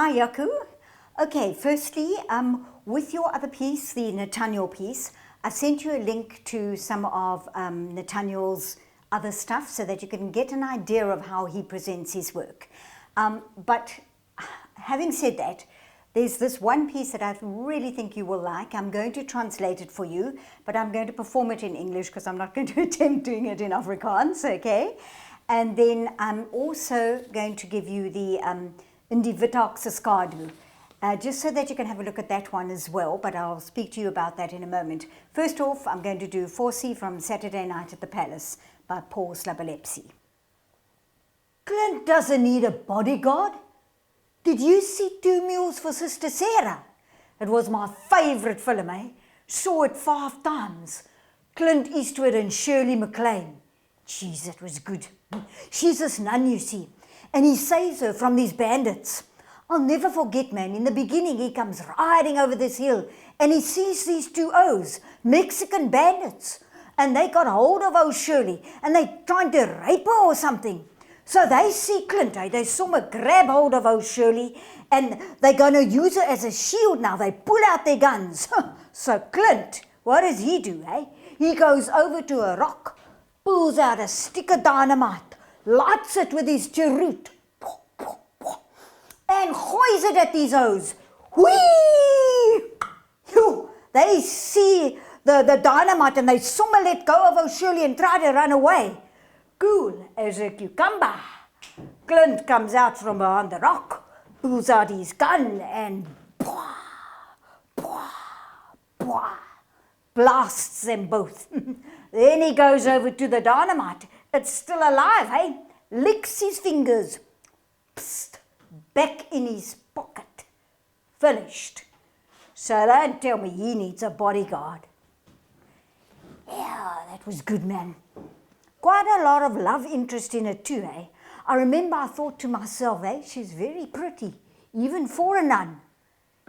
Hi, Jaco. Okay, firstly, with your other piece, the Nathaniel piece, I've sent you a link to some of Nathaniel's other stuff so that you can get an idea of how he presents his work. But having said that, there's this one piece that I really think you will like. I'm going to translate it for you, but I'm going to perform it in English because I'm not going to attempt doing it in Afrikaans, okay? And then I'm also going to give you the In die Witdagse Skadu, just so that you can have a look at that one as well, but I'll speak to you about that in a moment. First off, I'm going to do Forsie from Saturday Night at the Palace by Paul Slabalepsi. Clint doesn't need a bodyguard. Did you see 2 Mules for Sister Sarah? It was my favourite film, eh? Saw it 5 times. Clint Eastwood and Shirley MacLaine. Jeez, it was good. She's this nun, you see, and he saves her from these bandits. I'll never forget, man, in the beginning he comes riding over this hill and he sees these 2 O's, Mexican bandits, and they got hold of old Shirley and they trying to rape her or something. So they see Clint, eh? They saw him grab hold of old Shirley and they're going to use her as a shield now. They pull out their guns. So Clint, what does he do, eh? He goes over to a rock, pulls out a stick of dynamite, lights it with his cheroot, and hoys it at these O's. Whee! Phew! They see the dynamite and they somehow let go of old Shirley and try to run away. Cool as a cucumber. Clint comes out from behind the rock, pulls out his gun and blasts them both. Then he goes over to the dynamite. It's still alive, hey? Licks his fingers. Psst, back in his pocket. Finished. So don't tell me he needs a bodyguard. Yeah, that was good, man. Quite a lot of love interest in it too, eh? I remember I thought to myself, eh, she's very pretty, even for a nun.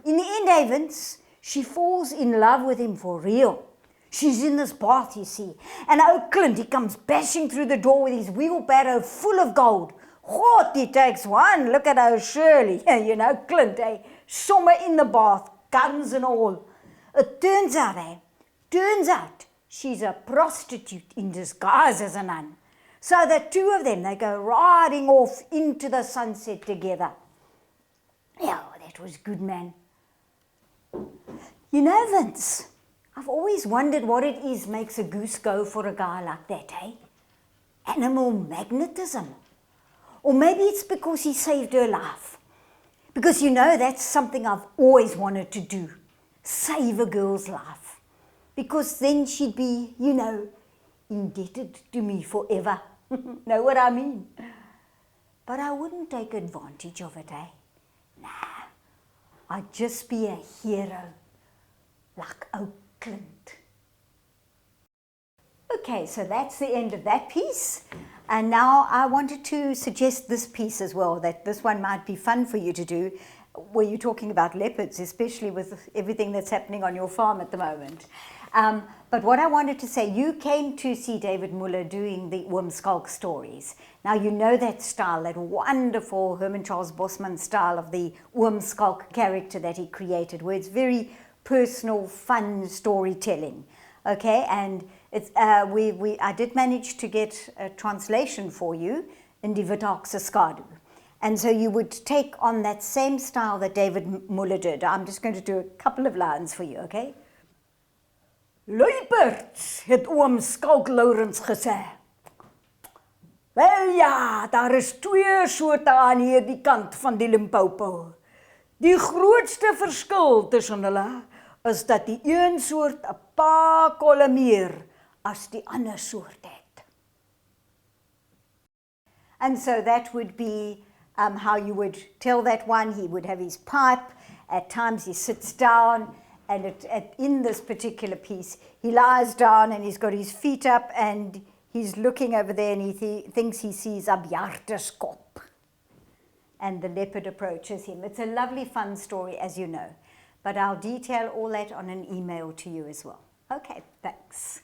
In the end, Havens, she falls in love with him for real. She's in this bath, you see, and old Clint, he comes bashing through the door with his wheelbarrow full of gold. What, he takes one, look at old Shirley, you know, Clint, eh, somewhere in the bath, guns and all. It turns out, she's a prostitute in disguise as a nun. So the 2 of them, they go riding off into the sunset together. Yeah, that was good, man. You know, Vince, I've always wondered what it is makes a goose go for a guy like that, eh? Animal magnetism. Or maybe it's because he saved her life. Because, you know, that's something I've always wanted to do. Save a girl's life. Because then she'd be, you know, indebted to me forever. Know what I mean? But I wouldn't take advantage of it, eh? Nah, I'd just be a hero, like old Clint. Okay, so that's the end of that piece. And now I wanted to suggest this piece as well, that this one might be fun for you to do, where you're talking about leopards, especially with everything that's happening on your farm at the moment. But what I wanted to say, you came to see David Muller doing the Oomskalk stories. Now you know that style, that wonderful Herman Charles Bosman style of the Oomskalk character that he created, where it's very personal, fun storytelling. Okay, and it's, I did manage to get a translation for you in die Witdagse Skadu. And so you would take on that same style that David Muller did. I'm just going to do a couple of lines for you, okay? Luiperds, het Oomskalk Lourens gesê. Wel ja, daar is 2 soorte aan hierdie kant van die Limpopo. Die grootste verskil tussen hulle is dat die een soort 'n paar kolle meer as die ander soort het. And so that would be how you would tell that one. He would have his pipe. At times he sits down, and in this particular piece, he lies down and he's got his feet up and he's looking over there and he thinks he sees Abjarte's kop. And the leopard approaches him. It's a lovely, fun story, as you know. But I'll detail all that on an email to you as well. Okay, thanks.